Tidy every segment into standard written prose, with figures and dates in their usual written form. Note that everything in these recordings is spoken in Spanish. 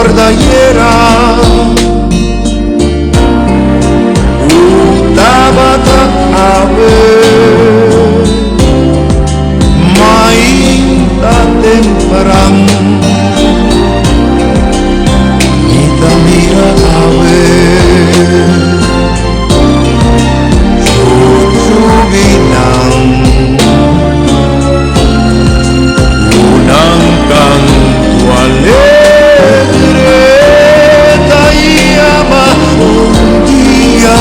cordillera, utabata ave, mainta temprano, ita mira ave, susuginang unang canto alegre, taiyama un día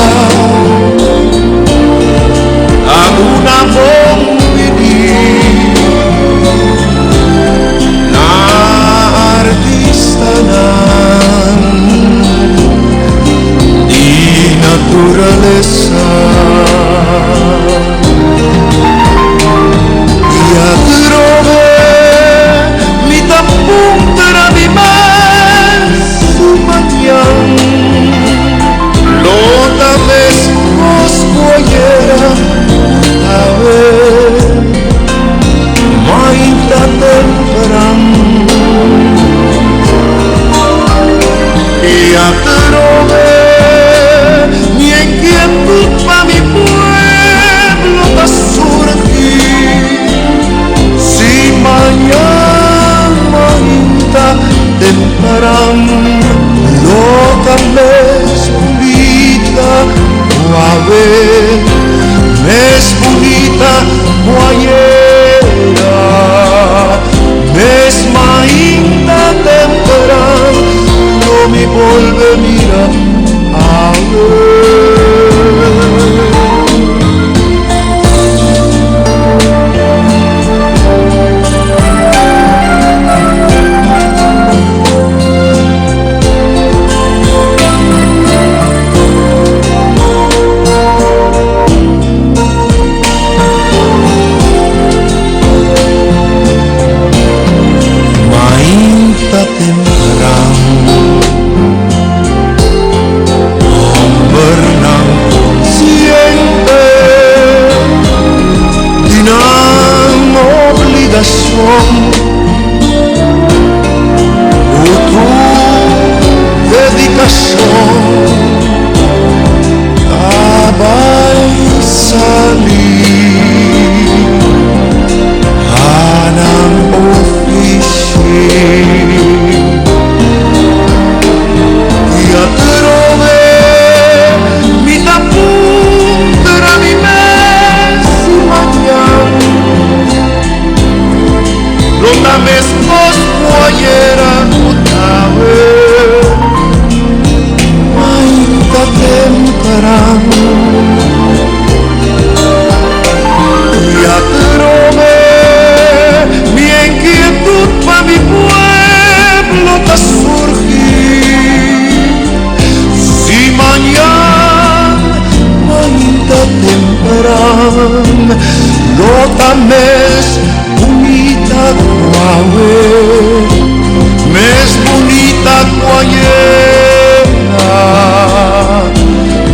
ang una mong pinig na artista ng di naturaleza. Més bonita guaiera, més mainta temperan, no mi volve mira a Lota més bonita guaue, més bonita guaiera,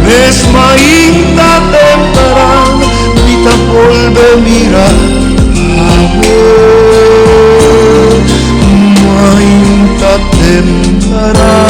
més mainta temperan, vita volve mira ave, mainta temperan.